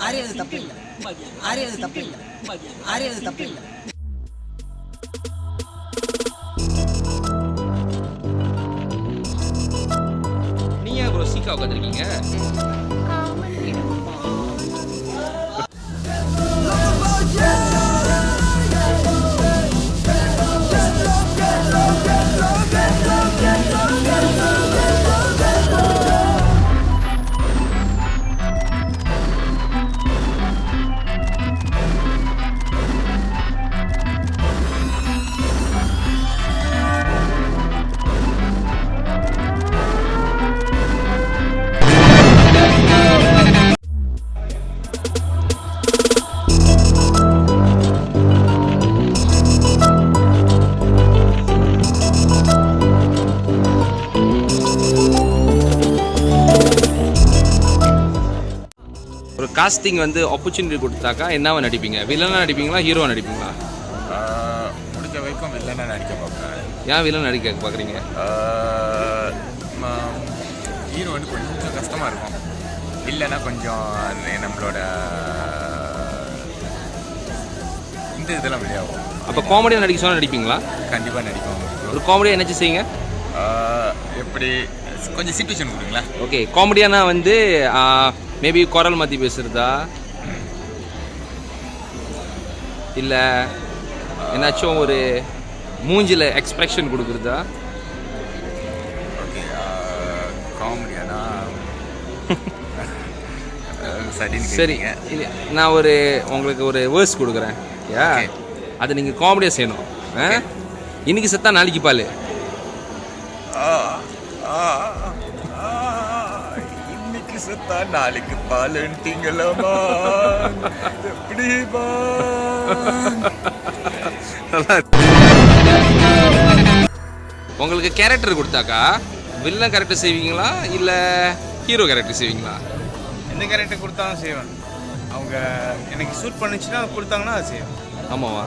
ஆரியது தப்பு இல்லை, ஆரியது தப்பு இல்லை, ஆரியது தப்பு இல்லை. நீங்க ஏன் ப்ரோ சீக்கா உட்காந்துருக்கீங்க? ஒரு காஸ்டிங் வந்து ஆப்பர்ச்சுனிட்டி கொடுத்தாக்கா என்னவா நடிப்பீங்க? வில்லனா நடிப்பீங்களா, ஹீரோவா நடிப்பீங்களா? முடிஞ்ச வரைக்கும் வில்லனாக நடிக்க பார்ப்பேன். ஏன் வில்லன் நடிக்க பார்க்குறீங்க? ஹீரோ வந்து கொஞ்சம் கஷ்டமாக இருக்கும், இல்லைன்னா கொஞ்சம் நம்மளோட இந்த இதெல்லாம் வெளியாகும். அப்போ காமெடியாக நடிக்க சொன்னால் நடிப்பீங்களா? கண்டிப்பாக நடிப்போம். ஒரு காமெடியாக என்னச்சு செய்யுங்க. எப்படி கொஞ்சம் சிச்சுவேஷன் கொடுங்களா? ஓகே, காமெடியானா வந்து மேபி குரல் மாற்றி பேசுகிறதா, இல்லை என்னாச்சும் ஒரு மூஞ்சில் எக்ஸ்பிரஷன் கொடுக்குறதா? ஓகே, காமெடியானா சரி. இல்லை, நான் உங்களுக்கு ஒரு வேர்ஸ் கொடுக்குறேன். யா, அதை நீங்கள் காமெடியாக செய்யணும். இன்னைக்கு செத்தா நாளைக்கு பால். இன்னைக்கு செத்தா நாளைக்கு பாலுன்ட்டீங்களாமா? எப்படிமா? உங்களுக்கு கேரக்டர் கொடுத்தாக்கா வில்லன் கேரக்டர் செய்வீங்களா இல்லை ஹீரோ கேரக்டர் செய்வீங்களா? எந்த கேரக்டர் கொடுத்தாலும் செய்வேன். அவங்க எனக்கு சூட் பண்ணிச்சுன்னா கொடுத்தாங்கன்னா அதை செய்வேன். ஆமாவா?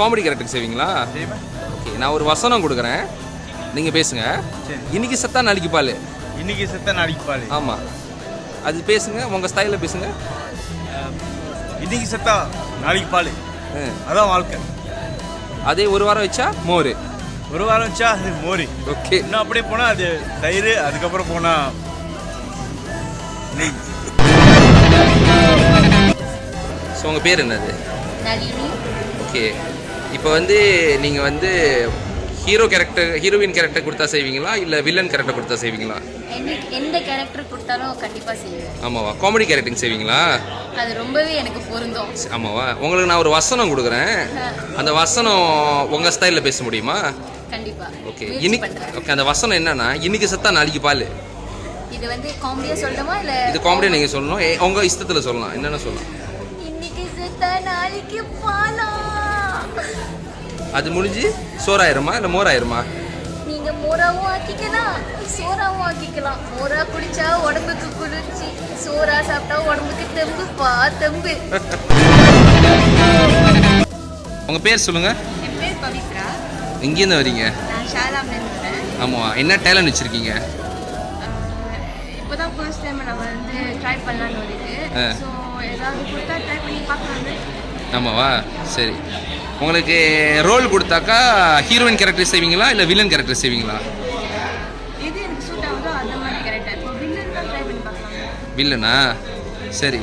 காமெடி கேரக்டர் செய்வீங்களா? செய்வேன். ஓகே, நான் ஒரு வசனம் கொடுக்குறேன், நீங்கள் பேசுங்க. சரி. இன்னைக்கு செத்தா நாளைக்கு பால். இன்னைக்கு செத்த நாளைக்கு பால். ஆமாம், அது பேசுங்க, உங்கள் ஸ்டைலில் பேசுங்க. இன்னைக்கு செத்தா நாளைக்கு பால், அதான் வாழ்க்கை. அதே ஒரு வாரம் வச்சா மோர், ஒரு வாரம் வச்சா அது மோரி. ஓகே, இன்னும் அப்படியே போனால் அது தயிர், அதுக்கப்புறம் போனால் நெய். ஸோ உங்கள் பேர் என்னது? ஓகே, இப்போ வந்து நீங்கள் வந்து ஹீரோயின் கேரக்டர் கொடுத்தா செய்வீங்களா இல்லை வில்லன் கேரக்டர் கொடுத்தா செய்வீங்களா? எந்த கேரக்டர் கொடுத்தாலும் கண்டிப்பாக செய்வேன். ஆமாவா? காமெடி கேரக்டர் செய்வீங்களா? அது ரொம்பவே எனக்கு பொருந்தும். ஆமாவா? உங்களுக்கு நான் ஒரு வசனம் கொடுக்குறேன், அந்த வசனம் உங்கள் ஸ்டைலில் பேச முடியுமா? கண்டிப்பாக. ஓகே, ஓகே, அந்த வசனம் என்னன்னா இன்னைக்கு செத்தா நாளைக்கு பால். இது வந்து காமெடியாக சொல்லணுமா இல்லை? இது காமெடியாக நீங்கள் சொல்லணும், உங்கள் இஷ்டத்தில் சொல்லலாம். என்னென்ன சொல்லலாம்? இன்னைக்கு செத்தா நாளைக்கு பாலா. அது முடிஞ்சு சோறாயிருமா இல்லை மோராயிருமா? நீங்க மோராவும் ஆக்கிக்கலாம், சோறாவும் ஆக்கிக்கலாம். மோரா குடிச்சா உடம்புக்கு குளிர்ச்சி, சோறா சாப்பிட்டா உடம்புக்கு தெம்புப்பா தெம்பு. உங்கள் பேர் சொல்லுங்கள். என் பேர் பவித்ரா. எங்கேருந்து வரீங்க? நான் ஷாலாம்லேருந்து வரேன். ஆமாவா? என்ன டேலண்ட் வச்சுருக்கீங்க? இப்போதான் ஃபர்ஸ்ட் டைம் நம்ம வந்து ட்ரை பண்ணலான்னு வருது. ஸோ ஏதாவது கொடுத்தா ட்ரை பண்ணி பார்க்கலாம். ஆமாவா? சரி, உங்களுக்கு ரோல் கொடுத்தாக்கா ஹீரோயின் கேரக்டர் செய்வீங்களா இல்லை வில்லன் கேரக்டர் செய்வீங்களா? எது எனக்கு சூட் ஆகுதோ அந்த மாதிரி கேரக்டர். இப்போ வில்லன் தான் ட்ரை பண்ணி பார்க்கலாம். வில்லனா? சரி,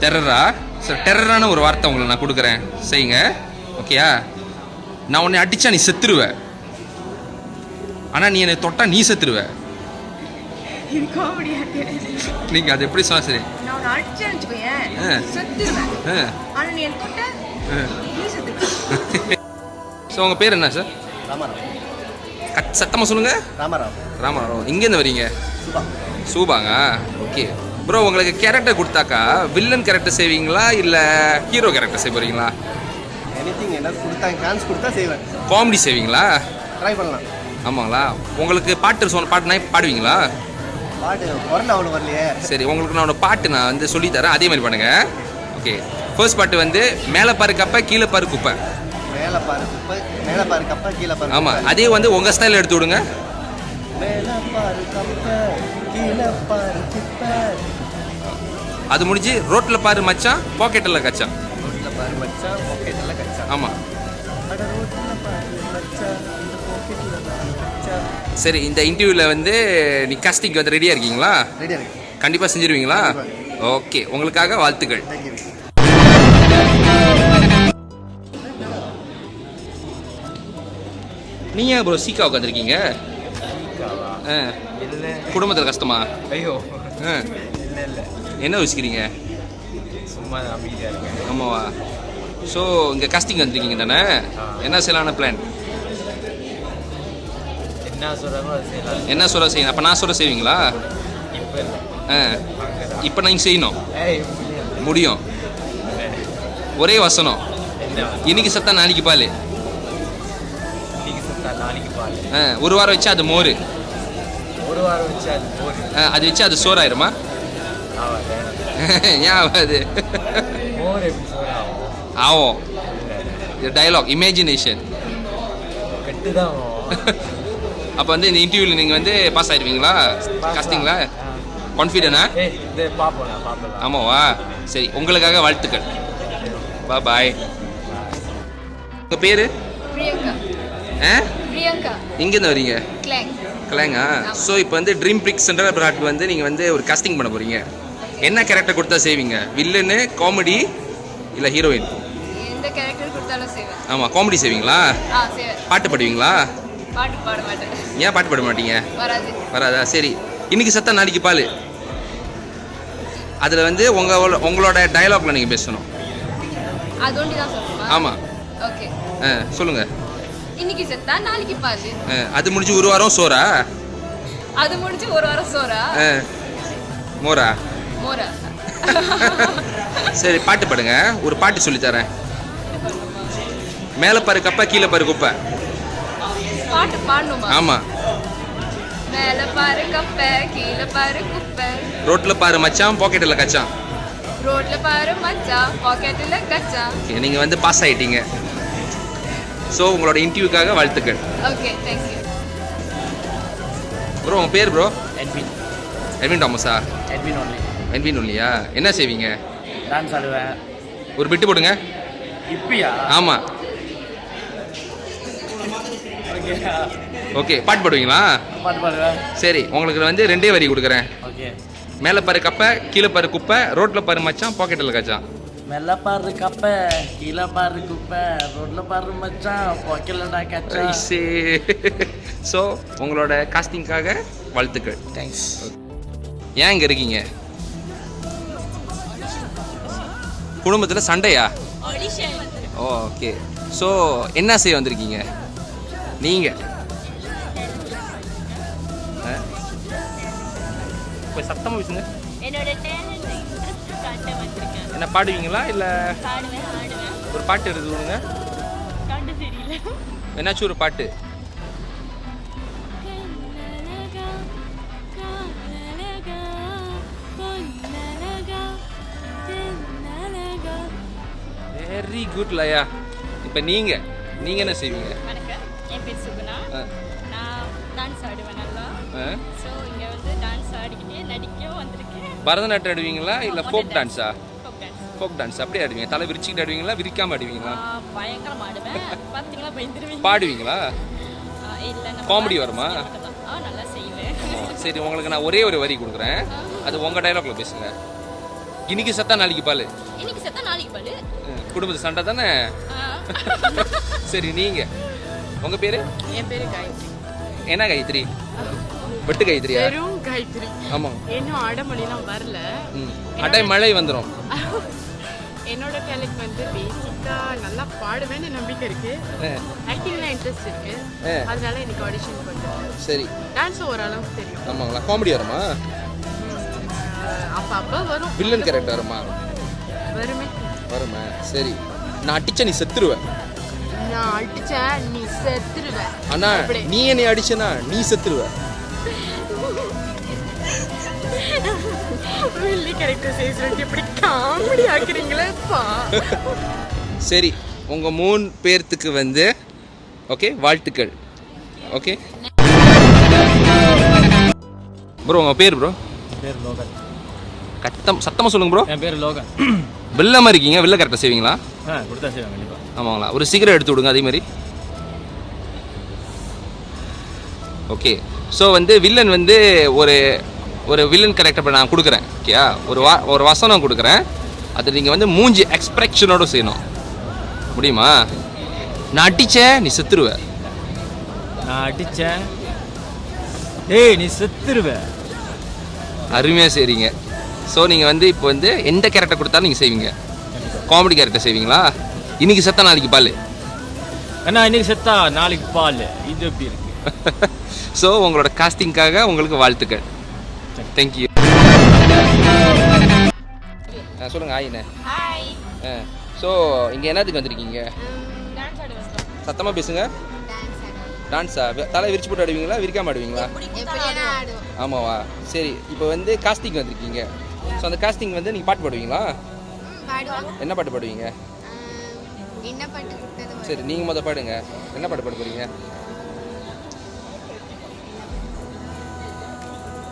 டெரரா? சரி, டெரரான ஒரு வார்த்தை உங்களை நான் கொடுக்குறேன், செய்யுங்க. ஓகேயா? நான் உன்னை அடித்தா நீ செத்துருவ, ஆனால் நீ என்னை தொட்டா நீ செத்துருவ. இது காமெடியா? நீங்கள் அது எப்படி சொன்னா? சரி, நான் உன்னை அடிச்சேன்னு வச்சுக்கோயேன், செத்துருவேன். ஆனால் நீ என் தொட்ட நீ செத்துருவ. ஸோ உங்கள் பேர் என்ன சார்? ராமராவ். சத்தமாக சொல்லுங்கள். ராமராவ். ராமராவ். இங்கேருந்து வரீங்க? சுபா. சூபாங்க. ஓகே ப்ரோ, உங்களுக்கு கேரக்டர் கொடுத்தாக்கா வில்லன் கேரக்டர் செய்வீங்களா இல்லை ஹீரோ கேரக்டர் செய்ய போகிறீங்களா? எனிதிங், என்ன கொடுத்தாங்க சான்ஸ் கொடுத்தா செய்வேன். காமெடி செய்வீங்களா? ட்ரை பண்ணலாம். ஆமாங்களா? உங்களுக்கு பாட்டு நான் பாடுவீங்களா? பாட்டு குரல் அவ்வளோ வரலையே. சரி, உங்களுக்கு நான் ஒரு பாட்டு நான் வந்து சொல்லித்தரேன், அதே மாதிரி பண்ணுங்க. ஓகே, ஃபர்ஸ்ட் பாட்டு வந்து மேலே பாரு கப்பை கீழே பாரு குப்பை. மேலே பாரு குப்பை, மேலே பாரு கப்பை கீழே பாரு. ஆமாம், அதே வந்து உங்கள் ஸ்டைலில் எடுத்து விடுங்க. மேலே பாரு கப்பை கீழே பாரு குப்பை. அது முடிஞ்சு ரோட்டில் பாரு மச்சான் பாக்கெட்டில் கச்சான். ரோட்டில் பாரு மச்சா பாக்கெட்டில் கச்சா. ஆமாம். அட ரோட்டில் பாரு மச்சா இந்த பாக்கெட்டில் கச்சா. சரி, இந்த இன்டர்வியூவில் வந்து நீ காஸ்டிங்க்கு வந்து ரெடியாக இருக்கீங்களா? ரெடியாக இருக்கு. கண்டிப்பாக செஞ்சிருவீங்களா? ஓகே, உங்களுக்காக வாழ்த்துக்கள். நீங்கள் ஏன் ப்ரோ சீக்கா உட்காந்துருக்கீங்க? இல்லை குடும்பத்தில் கஷ்டமா? ஐயோ ஆ, இல்லை இல்லை என்ன யோசிக்கிறீங்க? சும்மா அமைதியாக இருக்கேன். ஆமாவா? ஸோ இங்கே காஸ்டிங் வந்திருக்கீங்க தானே? என்ன செய்யலான பிளான்? என்ன சொல்கிறாங்களோ அது செய்யலாம். என்ன சொல்ல செய்யணும்? அப்போ நான் சொல்ல செய்வீங்களா? இப்போ இல்லை. ஆ, இப்போ நீங்கள் செய்யணும். ஏய் முடியும். ஒரே வசனம், என்ன இன்னைக்கு சத்தா நாளைக்கு பால். இன்னைக்கு சுத்தா நாளைக்கு பால். ஒரு வாரம் வச்சா அது மோர். ஒரு வாரம் வச்சு அது போர் அது வச்சா அது சோறாயிருமா? ஆகாது. ஏன் ஆகாது? மோர் எப்படி சோறு ஆகும்? ஆகும். இது டயலாக், இமேஜினேஷன். கெட்டு தான் ஆகும். அப்போ வந்து இந்த இன்டர்வியூவில் நீங்கள் வந்து பாஸ் ஆயிடுவீங்களா? காஸ்டிங்களா? கான்ஃபிடென்டா? ஏய் இது பார்ப்போம் நான் பார்ப்பலாம். ஆமாவா? சரி, உங்களுக்காக வாழ்த்துக்கள். பாய். உங்கள் பேர்? பிரியங்கா. ஆ, பிரியங்கா. எங்கேருந்து வரீங்க? கிளாங். கலைங்க. ஸோ இப்போ வந்து ட்ரீம் பிரிக் சென்ட்ரல் பிராட் வந்து நீங்கள் வந்து ஒரு காஸ்டிங் பண்ண போகிறீங்க. என்ன கேரக்டர் கொடுத்தா செய்வீங்க? வில்லனு, காமெடி இல்லை ஹீரோயின்? எந்த கேரக்டர் கொடுத்தாலும் செய்வேன். ஆமாம், காமெடி செய்வீங்களா? செய்வேன். பாட்டு பாடுவீங்களா? பாட்டு பாட மாட்டேன். ஏன் பாட்டு பாட மாட்டீங்க? வராது. வராதா? சரி, இன்னைக்கு சத்தா நாளைக்கு பால். அதில் வந்து உங்களோட டயலாக்ல நீங்கள் பேசணும். அது ஒண்டி தான் சொல்லணுமா? ஆமாம். ஓகே. சொல்லுங்கள். இன்னைக்கு செத்தா நாளைக்கு பால். அது முடிஞ்சு ஒரு வாரம் சோறா? அது முடிஞ்சு ஒரு வாரம் சோறா? மோரா? மோரா. சரி, பாட்டு பாடுங்க. ஒரு பாட்டு சொல்லித்தரேன். மேலே பாரு கப்பை, கீழே பாரு குப்பை. பாட்டு பாடணுமா? ஆமாம். மேல பாரு கப்பை, கீழே பாரு குப்பை. ரோட்டில் பாரு மச்சான் பாக்கெட்டில் கச்சான். ரோட்ல பாரு மச்சான் பாக்கெட்ல கச்சான். நீங்கள் வந்து பாஸ் ஆகிட்டீங்க. ஸோ உங்களோட இன்டர்வியூக்காக வாழ்த்துக்கள். Okay, thank you. ப்ரோ, உங்கள் பேர் ப்ரோ? எட்வின். எட்வின் தாமஸா? Edwin only. எட்வின் ஒன்லியா? என்ன செய்வீங்க? டான்ஸ் ஆடுவேன். ஒரு பிட்டு போடுங்க. இப்பயா? ஆமாம். ஓகே, பாட்டு பாடுவீங்களா? பாட்டு பாடுவேன். சரி, உங்களுக்கு வந்து 2 வரி கொடுக்குறேன். ஓகே. மேலே பாரு கப்பை, கீழே பாரு குப்பை, ரோட்டில் பாரு மச்சான் பாக்கெட்டில் கச்சான். மேல பாரு கப்பை, கீழே பாரு குப்பை, ரோட்ல பாரு மச்சான் பாக்கெட்லடா கச்சா. ஸோ உங்களோட காஸ்டிங்காக வாழ்த்துக்கள். தேங்க்ஸ். ஏன் இங்கே இருக்கீங்க? குடும்பத்தில் சண்டையா? ஓகே. ஸோ என்ன செய்ய வந்திருக்கீங்க நீங்கள்? இப்போ சத்தமாக பேசுங்க. என்னோட டேலண்ட் இன்ட்ரெஸ்ட் காட்ட வந்திருக்கேன். என்ன பாடுவீங்களா இல்லை பாடுவேன், ஆடுவேன். ஒரு பாட்டு எடுத்து கொடுங்க. கண்டு தெரியல. என்னாச்சும் ஒரு பாட்டு. வெரி குட் லயா. இப்போ நீங்கள் என்ன செய்வீங்க? வணக்கம், என் பேர் சுகுணா. நான் டான்ஸ் ஆடுவேன் நல்லா. ஸோ இங்கே வந்து டான்ஸ் ஆடிக்கிட்டே நடிக்க வந்திருக்கேன். பரதநாட்டியம் ஆடுவீங்களா இல்லை ஃபோக் டான்ஸா? Folk dance. ஃபோக் டான்ஸ் அப்படியே ஆடுவீங்க? தலை விரிச்சிக்கிட்டு ஆடுவீங்களா, விரிக்காமல் ஆடுவீங்களா? பயங்கரமாக ஆடுவேன். பார்த்தீங்களா பயந்துருவீங்க. பாடுவீங்களா? இல்லை, காமெடி வருமா? நல்லா செய்வேன். சரி, உங்களுக்கு நான் ஒரே ஒரு வரி கொடுக்குறேன். அது உங்கள் டைலாக்ல பேசுங்க. இன்னைக்கு சத்தா நாளைக்கு பால். இன்னைக்கு செத்தா நாளைக்கு பாடு. குடும்பத்து சண்டை தானே? சரி, நீங்கள் உங்கள் பேர்? என் பேரு காயத்ரி. என்ன காயத்ரி? வெட்டு காயத்ரியா? வெறும் காயத்ரி. ஆமாம். இன்னும் அடமொழிலாம் வரல. அடை மழை வந்துடும். என்னோட டேலண்ட் வந்து பேசிக்கா நல்லா பாடுவேன்னு நம்பிக்கை இருக்கு. ஆக்டிங்ல இன்ட்ரெஸ்ட் இருக்கு. அதனால எனக்கு ஆடிஷன் பண்ணுறேன். சரி. டான்ஸ் ஓரளவுக்கு தெரியும். ஆமாங்களா? காமெடி வருமா? அப்போ வரும். வில்லன் கேரக்டர் வருமா? வருமே. வருமா? சரி, நான் அடிச்ச நீ செத்துருவேன். நான் அடிச்சேன் நீ செத்துருவ. அண்ணா, நீ என்னை அடிச்சனா நீ செத்துருவ. வில்லி கேரக்டர் செய்யறது இப்படி காமெடி ஆக்குறீங்களேப்பா. சரி, உங்கள் 3 பேர்த்துக்கு வந்து ஓகே வாழ்த்துக்கள். ஓகே ப்ரோ, உங்கள் பேர் ப்ரோ? பேர் லோகன். சத்தமாக சொல்லுங்க ப்ரோ. என் பேர் லோகன். வில்லமாக இருக்கீங்க, வில்ல கரெக்டாக செய்வீங்களா? கொடுத்தா செய்வேன் கண்டிப்பாக. ஆமாங்களா? ஒரு சிகரெட் எடுத்து விடுங்க அதே மாதிரி. ஓகே. ஸோ வந்து வில்லன் வந்து ஒரு வில்லன் கேரக்டர் நான் கொடுக்குறேன். ஓகேயா? ஒரு வசனம் கொடுக்குறேன். அது நீங்கள் வந்து மூஞ்சி எக்ஸ்பிரஷனோடு செய்யணும். முடியுமா? நான் அடித்தேன் நீ செத்துருவ. நான் அடித்தேன் ஏய் நீ செத்துருவ. அருமையாக செய்கிறீங்க. ஸோ நீங்கள் வந்து இப்போ வந்து எந்த கேரக்டர் கொடுத்தாலும் நீங்கள் செய்வீங்க. காமெடி கேரக்டர் செய்வீங்களா? இன்றைக்கி செத்தா நாளைக்கு பால். ஏன்னா இன்றைக்கி செத்தா நாளைக்கு பால். இது எப்படி இருக்கு? ஸோ உங்களோட காஸ்டிங்காக உங்களுக்கு வாழ்த்துக்கள். தேங்க்யூ. சொல்லுங்கள் ஆயிண்ணே. ஸோ இங்கே என்னத்துக்கு வந்திருக்கீங்க? சத்தமாக பேசுங்க. டான்ஸா? தலை விரிச்சு போட்டு ஆடுவீங்களா விரிக்காம ஆடுவீங்களா? ஆமாவா? சரி. இப்போ வந்து காஸ்டிங் வந்திருக்கீங்க. ஸோ அந்த காஸ்டிங் வந்து நீங்கள் பாட்டு பாடுவீங்களா? என்ன பாட்டு பாடுவீங்க? சரி நீங்கள் மொதல் பாடுங்க. என்ன பாட்டு பாட போகிறீங்க?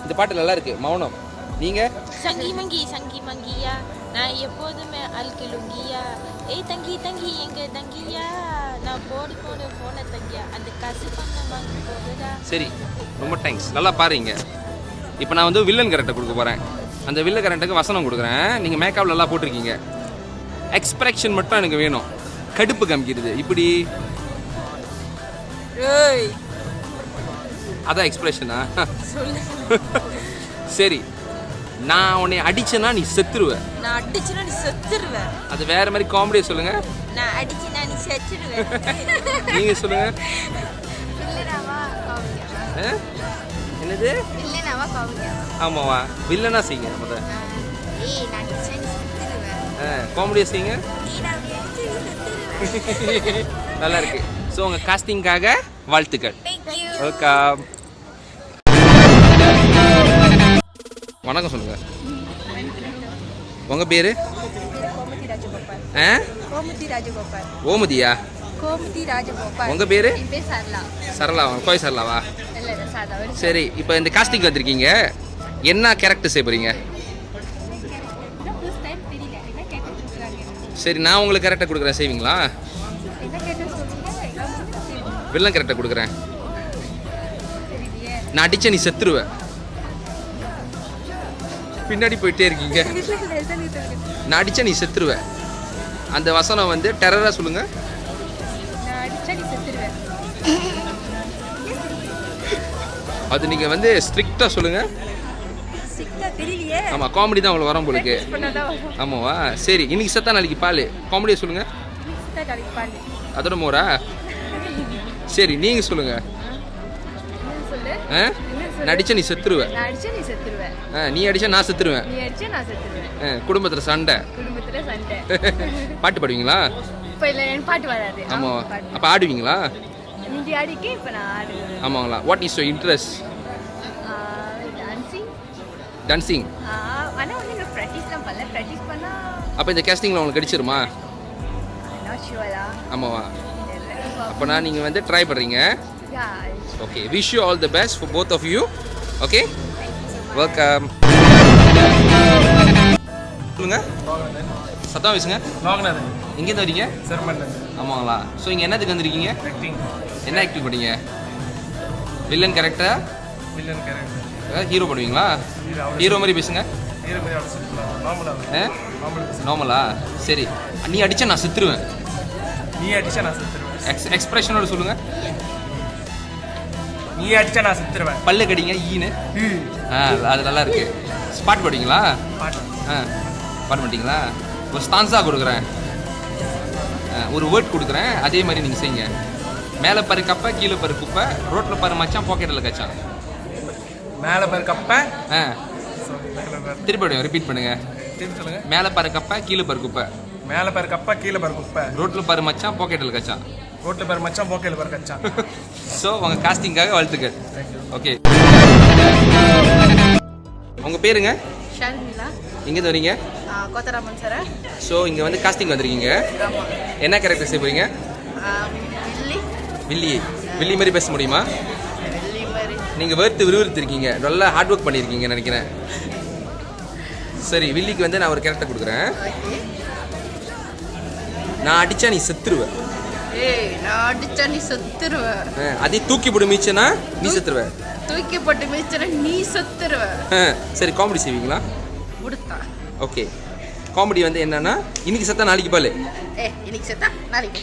இந்த பாட்டு நல்லா இருக்கு. மௌனம். நீங்கள்? சங்கி மங்கியா நான் எப்போதுமே அல்கிலுங்கியா ஏய் தங்கி எங்க தங்கியா நான் போடு போன தங்கியா அந்த காசு பண்ண வாங்கி போகுதா. சரி ரொம்ப தேங்க்ஸ். நல்லா பாருங்க. இப்போ நான் வந்து வில்லன் கேரக்டர் கொடுக்க போகிறேன். அந்த வில்லன் கேரக்டருக்கு வசனம் கொடுக்குறேன். நீங்கள் மேக்கப் நல்லா போட்டிருக்கீங்க. எக்ஸ்பிரஷன் மட்டும் எனக்கு வேணும். கடுப்பு காமிக்கிறது இப்படி. அதான் எக்ஸ்பிரஷனா? சரி. நான் உன்னை அடிச்சேன்னா நீ செத்துருவ. நான் அடிச்சேன்னா நீ செத்துருவ. அது வேற மாதிரி காமெடியா சொல்லுங்க. நான் அடிச்சேன்னா நீ செத்துருவ. நீங்க சொல்லுங்க. என்னது? ஆமாவா? வில்லனா செய்யுங்க முத. காமெடியா செய்யுங்க. நல்லா இருக்கு. ஸோ உங்க காஸ்டிங்காக வாழ்த்துக்கள். வெல்கம். வணக்கம் சொல்லுங்க. உங்க பேரு? ஓமதியா? உங்க பேரு? சரளா. கோய் சரளாவா? சரி. இப்போ இந்த காஸ்டிங் வந்திருக்கீங்க. என்ன கேரக்டர் செய்ய போறீங்க? சரி நான் உங்களுக்கு கேரக்டர் கொடுக்குறேன். செய்வீங்களா? வில்லன் கேரக்டர் கொடுக்குறேன். நான் அடிச்ச நீ செத்துருவ. பின்னாடி போயிட்டே இருக்கீங்க. நான் அடிச்சா நீ செத்துருவ. அந்த வசனம் வந்து டெரரா சொல்லுங்க. அது நீங்க வந்து ஸ்ட்ரிக்டா சொல்லுங்க. ஆமா காமெடி தான் உங்களுக்கு வரும் போலுக்கு. ஆமாவா? சரி இன்னைக்கு செத்தா நாளைக்கு பால். காமெடியா சொல்லுங்க. அதோட மோரா? சரி நீங்க சொல்லுங்க. நடிச்சா நீ செத்துருவ. நீ அடிச்சா நான் செத்துருவேன். குடும்பத்துல சண்டை. பாட்டு பாடுவீங்களா? ஆமா. அப்ப ஆடுவீங்களா? ஆமாங்களா? What is your interest? Dancing. அப்ப இந்த கேஸ்டிங்ல உங்களுக்கு கிடைச்சிருமா? ஆமாவா? அப்பனா நீங்க வந்து ட்ரை பண்றீங்க. Okay, wish you all the best for both of you. Okay? Welcome. சொல்லுங்க. சத்தமா பேசுங்க. லோகநாதன். எங்க இருந்து வரீங்க? சர்மண்டல். ஆமாங்களா? ஸோ இங்கே என்னத்துக்கு வந்திருக்கீங்க? ஆக்டிங். என்ன ஆக்டிங் பண்ணீங்க? வில்லன் கேரக்டரா? Villain character. ஹீரோ பண்ணுவீங்களா? ஹீரோ மாதிரி பேசுங்க. ஹீரோ மாதிரி நார்மலா. நார்மலா? சரி. நீ அடிச்சா நான் செத்துருவேன். நீ அடிச்சா நான் செத்துருவேன். எக்ஸ்பிரஷனோட சொல்லுங்க. நீ அடிச்சா நான் செத்துருவேன். பல்லு கடிங்க ஈன்னு. அது நல்லா இருக்கு. ஸ்பாட் போடுவீங்களா? பாட மாட்டீங்களா? ஒரு ஸ்டான்ஸா கொடுக்குறேன். ஒரு வேர்ட் கொடுக்குறேன். அதே மாதிரி நீங்கள் செய்யுங்க. மேலே பாரு கப்பை, கீழே பாரு குப்பை, ரோட்டில் பாரு மச்சான், பாக்கெட்டில் கச்சான். மேலே பாரு கப்பை. திருப்பி ரிப்பீட் பண்ணுங்க. திருப்பி சொல்லுங்க. மேலே பாரு கப்பை, கீழே பாரு குப்பை. மேலே பாரு கப்பை, கீழே பாரு குப்பை. ரோட்டில் பாரு மச்சான், பாக்கெட்டில் கச்சான். ரோட்டில் பாரு மச்சான், பாக்கெட்டில் பாரு கச்சான். ஸோ உங்கள் காஸ்டிங்காக வாழ்த்துக்கள். ஓகே. உங்கள் பேருங்க? ஷர்மிளா. எங்கேருந்து வரீங்க? கோத்தராமன் சார். ஸோ இங்கே வந்து காஸ்டிங் வந்திருக்கீங்க. என்ன கேரக்டர் செய்ய போறீங்க? வில்லி. வில்லி மாதிரி பேச முடியுமா? நீங்கள் விறுவிறுத்திருக்கீங்க. நல்லா ஹார்ட் ஒர்க் பண்ணியிருக்கீங்க நினைக்கிறேன். சரி வில்லிக்கு வந்து நான் ஒரு கேரக்டர் கொடுக்குறேன். நான் அடிச்சா நீ செத்துருவ. ஏய் நான் அடிச்சா நீ செத்துருவ. அதே தூக்கி போட்டு மீச்சனா நீ செத்துருவ. தூக்கி போட்டு மீச்சனா நீ செத்துருவ. சரி காமெடி செய்வீங்களா? முடித்தா. ஓகே காமெடி வந்து என்னன்னா இன்னைக்கு செத்தா நாளைக்கு பால். இன்னைக்கு செத்தா நாளைக்கு.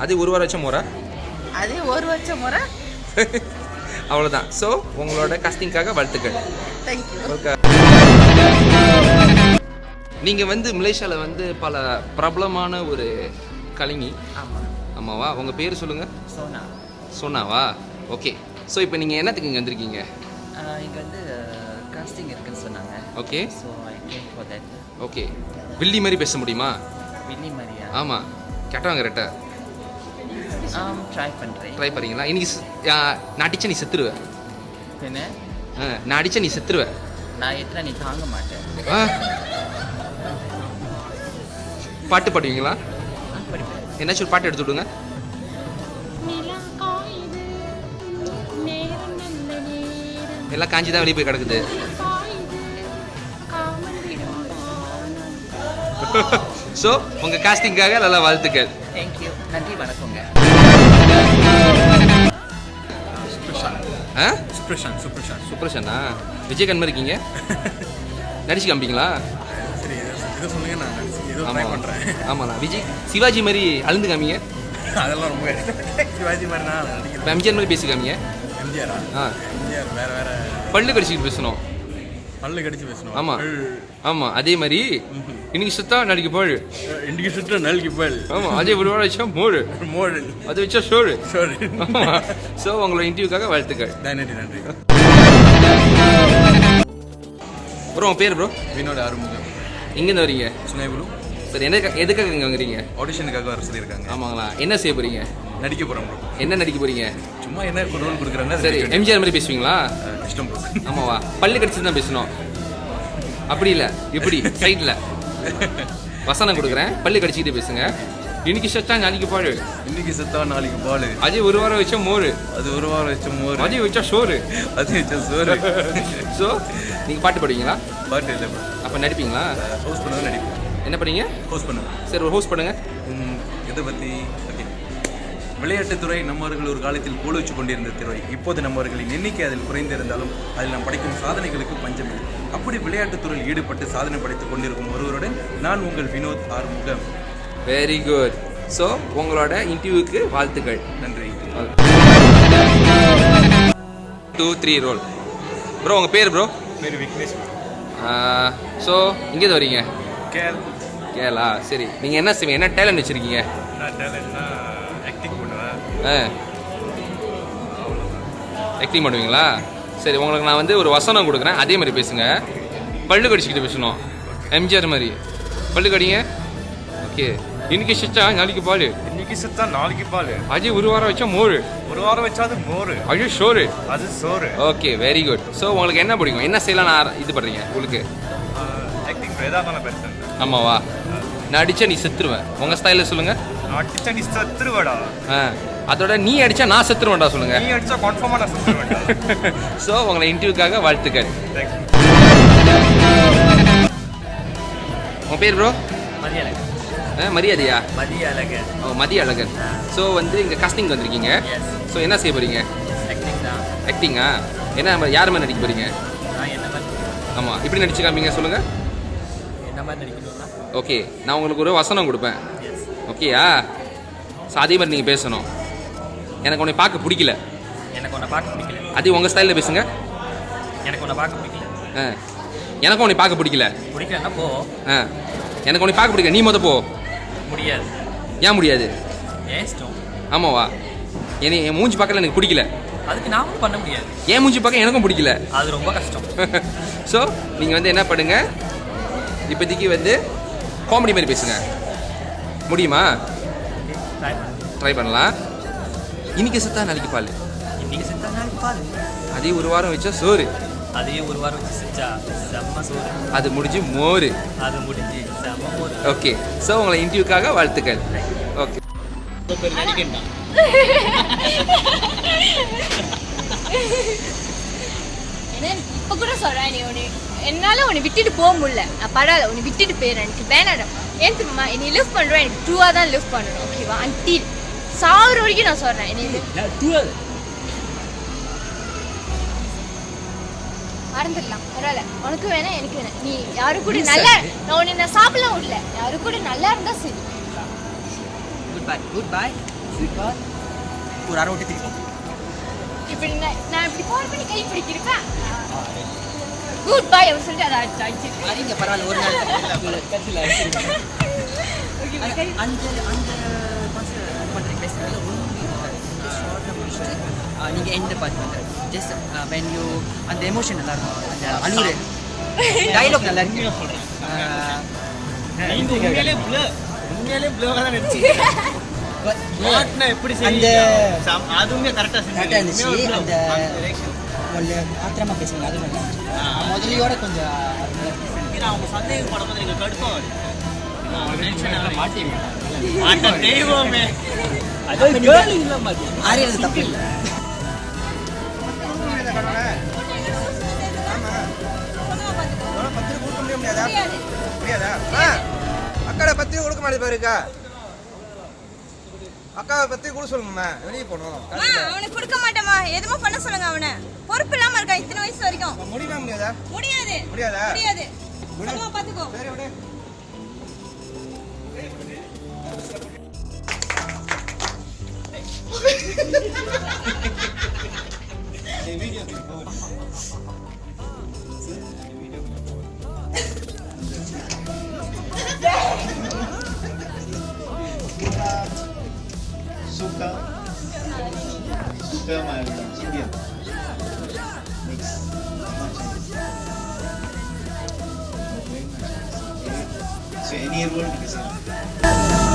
அது ஒரு வாரம் வச்ச மோரா? அது ஒரு வருஷம் முறை. அவ்வளோதான். ஸோ உங்களோட காஸ்டிங்காக வாழ்த்துக்கள். தேங்க்யூ. நீங்கள் வந்து மலேசியாவில் வந்து பல பிரபலமான ஒரு கலைஞி. ஆமாவா? உங்கள் பேர் சொல்லுங்கள். சோனாவா? ஓகே. ஸோ இப்போ நீங்கள் என்னத்துக்கு இங்கே வந்திருக்கீங்க? இங்கே வந்து காஸ்டிங் இருக்குன்னு சொன்னாங்க. Okay. So I came for that. Okay. வில்லி மாதிரி பேச முடியுமா? வில்லி மாதிரியா? ஆமாம். கெட்டவங்க ரெட்ட ட்ரை பண்ணுறேன். ட்ரை பண்ணுறீங்களா? இன்னைக்கு நான் அடிச்சா நீ செத்துருவ. என்ன? நான் அடிச்சா நீ செத்துருவ. நான் எத்தனை நீ தாங்க மாட்டேன். பாட்டு பாடுவீங்களா? என்னாச்சும் ஒரு பாட்டு எடுத்து விடுங்க. எல்லாம் காஞ்சி தான் வெளியே போய் கிடக்குது. ஸோ உங்கள் காஸ்டிங்காக நல்லா வாழ்த்துக்கள். தேங்க்யூ. நன்றி வணக்கங்க. சுப்ரஷனா? விஜயகாந்த் மாதிரி இருக்கீங்க. நடிச்சு காமிப்பீங்களா? ஆமாண்ணா. விஜய் சிவாஜி மாதிரி அழுந்து காமிங்க. அதெல்லாம் ரொம்ப சிவாஜி மாதிரி நான் இப்போ எம்ஜிஆர் மாதிரி பேசி காமிங்க. எம்ஜிஆரா? எம்ஜிஆர் வேற வேற பல்லு கடிச்சிட்டு பேசணும். பல்லு கடிச்சு பேசணும். ஆமாம் ஆமாம். அதே மாதிரி இன்னைக்கு சுத்தா நாளைக்கு போடு. இன்னைக்கு சுத்தா நாளைக்கு போடு. ஆமாம். அதே ஒரு வாரம் வச்சா மோடு. அது வச்சா சோறு. ஆமாம். ஸோ உங்களோட இன்டர்வியூக்காக வாழ்த்துக்கள். நன்றி நன்றி. ப்ரோ உங்கள் பேர் ப்ரோ? வினோத் ஆறுமுகம். எங்கேருந்து வரீங்க? சுனைபுலு. சரி எதுக்காக இங்கே வாங்குறீங்க? ஆடிஷனுக்காக வர சொல்லியிருக்காங்க. ஆமாங்களா? என்ன செய்ய போகிறீங்க? நடிக்க போகிறோம் ப்ரோ. என்ன நடிக்க போகிறீங்க? சும்மா என்ன ரோல் கொடுக்குறாங்க. சரி எம்ஜிஆர் மாதிரி பேசுவீங்களா? இஷ்டம் ப்ரோ. ஆமாவா? பல்லு கடிச்சு தான் பேசணும். அப்படி இல்லை இப்படி சைடில் வசனம் கொடுக்குறேன். பல்லு கடிச்சிக்கிட்டு பேசுங்க. இன்னைக்கு செத்தா நாளைக்கு பாடு. இன்னைக்கு செத்தா நாளைக்கு பாடு. அது ஒரு வாரம் வச்சா மோரு. அது ஒரு வாரம் வச்ச மோரு. அது வச்சா சோறு. அது வச்சா சோறு. ஸோ நீங்கள் பாட்டு பாடுவீங்களா? பாட்டு இல்லை ப்ரோ. அப்போ நடிப்பீங்களா? ஹோஸ்ட் பண்ண நடிப்பேன். என்ன பண்ணீங்க? ஹோஸ்ட் பண்ணுவேன். சரி ஒரு ஹோஸ்ட் பண்ணுங்க. இதை பற்றி ஓகே. விளையாட்டுத்துறை நம்மவர்கள் ஒரு காலத்தில் கோல் வச்சு கொண்டிருந்த துறை. இப்போது நம்மவர்களின் எண்ணிக்கை அதில் குறைந்திருந்தாலும் அதில் நாம் படைக்கும் சாதனைகளுக்கு பஞ்சமில்லை. அப்படி விளையாட்டுத்துறையில் ஈடுபட்டு சாதனை படைத்துக் கொண்டிருக்கும் ஒருவருடன் நான் உங்கள் Vinod Arumugam. Very good. So உங்களோட இன்டர்வியூக்கு வாழ்த்துக்கள். நன்றி. 2 3 ரோல். ப்ரோ உங்கள் பேர் ப்ரோ? பேர் விக்னேஷ். ஸோ இங்கேருந்து வரீங்க? கேரளா. சரி நீங்கள் என்ன செய்வீங்க? என்ன டேலண்ட் வச்சுருக்கீங்க? நான் டேலண்ட்னா ஆக்டிங் பண்ணுவேன். ஆக்டிங் பண்ணுவீங்களா? சரி உங்களுக்கு நான் வந்து ஒரு வசனம் கொடுக்குறேன். அதே மாதிரி பேசுங்க. பல்லு கடிச்சிக்கிட்டு பேசணும். எம்ஜிஆர் மாதிரி பல்லு கடிங்க. ஓகே. இன்னைக்கு செத்தா நாளைக்கு பால். இன்னைக்கு செத்தா நாளைக்கு பால். அது ஒரு வாரம் வச்சா மோரு. ஒரு வாரம் வச்சா அது மோரு. அது சோறு. அது சோறு. Okay very good. ஸோ உங்களுக்கு என்ன பிடிக்கும்? என்ன செய்யலாம் நான் இது பண்ணுறீங்க உங்களுக்கு? ஆக்டிங் வேதாந்தான பெருசன். ஆமாவா? நான் அடித்தா நீ செத்துருவேன். உங்கள் ஸ்டைலில் சொல்லுங்கள். நான் அடிச்சா நீ செத்துருவடா. அதோட நீ அடித்தா நான் செத்துருவேன்டா சொல்லுங்கள். நீ அடிச்சா கன்ஃபார்மாக நான் செத்துருவேன்டா. ஸோ உங்களை இன்டர்வியூக்காக வாழ்த்துக்கள். உங்கள் பேர் ப்ரோ? மதியழகன். மரியாதையா? மதியழகன். ஓ மதியழகன். ஸோ வந்து இங்கே காஸ்டிங் வந்திருக்கீங்க. ஸோ என்ன செய்ய போகிறீங்க? ஆக்டிங் தான். ஆக்டிங்கா? என்ன யார் மாதிரி நடிக்க போகிறீங்க? நான் என்ன மாதிரி? ஆமாம் இப்படி நடிச்சு காமிங்க சொல்லுங்கள். என்ன மாதிரி நடிக்கணும்னா? ஓகே நான் உங்களுக்கு ஒரு வசனம் கொடுப்பேன். ஓகேயா? ஸோ அதே மாதிரி நீங்கள் பேசணும். எனக்கு உன்னை பார்க்க பிடிக்கல. எனக்கு உன்னை பார்க்க பிடிக்கல. அதே உங்கள் ஸ்டைலில் பேசுங்க. எனக்கு உன்னை பார்க்க பிடிக்கல. எனக்கும் உன்னை பார்க்க பிடிக்கல. பிடிக்கலன்னா போ. எனக்கு உன்னை பார்க்க பிடிக்கல. நீ மொதல் போ. முடியாது. ஏன் முடியாது? ஏன் இஷ்டம். ஆமாவா? என் மூஞ்சி பார்க்கல எனக்கு பிடிக்கல. அதுக்கு நாமும் பண்ண முடியாது. ஏன் மூஞ்சி பார்க்க எனக்கும் பிடிக்கல. அது ரொம்ப கஷ்டம். ஸோ நீங்கள் வந்து என்ன பண்ணுங்க, இப்போதைக்கு வந்து காமெடி மாதிரி பேசுங்க. முடியுமா? ட்ரை பண்ணலாம். இன்னைக்கு செத்தா நாளைக்கு பால். இன்னைக்கு செத்தா நாளைக்கு பால். அதே ஒரு வாரம் வச்சா சோறு. அதே ஒரு வாரம் வச்சு செஞ்சா செம்ம சோறு. அது முடிஞ்சு மோரு. அது முடிஞ்சு செம்ம மோரு. ஓகே. ஸோ உங்களை இன்டர்வியூக்காக வாழ்த்துக்கள். ஓகே. இப்போ கூட சொல்கிறேன் நீ ஒன்று என்னால் உன்னை விட்டுட்டு போக முடியல. நான் பரவாயில்ல, உன்னை விட்டுட்டு போயிடுறேன். எனக்கு வேணாம். ஏன் தெரியுமா, என்னை லிவ் பண்ணுறேன். எனக்கு ட்ரூவாக தான் லிவ் பண்ணணும். ஓகேவா? அன்டில் சாகுற வரைக்கும் நான் சொல்கிறேன். என்னை மறந்துடலாம், பரவாயில்ல. உனக்கு வேணாம், எனக்கு வேணாம். நீ யாரு கூட நல்லா, நான் உன்னை நான் சாப்பிடலாம் விடல. யாரு கூட நல்லா இருந்தா சரி. Good bye. ஒரு அரை ஓட்டி திருப்போம். இப்படி நான் இப்படி ஃபோன் பண்ணி கை பிடிக்கிறேன். குட் பை அவர் சொல்லிட்டு அதை அடிச்சு வரீங்க, பரவாயில்ல. ஒரு நாள் கட்சியில் அந்த பண்ணுறீங்க பேசுகிறதுல நீங்கள் எந்த பார்த்து ஜஸ்ட் வென் யூ அந்த எமோஷன் நல்லா இருக்கும். அந்த அழுகுற டைலாக் நல்லா இருக்கு. அந்த அதுவுமே கரெக்டாக இருந்துச்சு. அந்த ஆத்திரமா பேசுங்க, அது நல்லா முதலியோட கொஞ்சம் அவங்க சந்தேகப்படும் போது நீங்கள் கடுப்போம் மாட்டேன் தெய்வமே. ஆரியது தப்பு இல்லை. அக்காட பத்திரிகை கொடுக்க மாட்டேது பாருக்கா. அக்காவை பத்தி கூட சொல்லுங்கம்மா, வெளியே போகணும். அவனுக்கு கொடுக்க மாட்டேமா, எதுவும் பண்ண சொல்லுங்க. அவனை பொறுப்பு இல்லாம இருக்கா இத்தனை வயசு வரைக்கும். முடியுமா? முடியாதா? முடியாது. முடியாதா? முடியாது. சொல்லுமா, பாத்துக்கோ. சரி விடு. Suka Indian mix so any word you can say.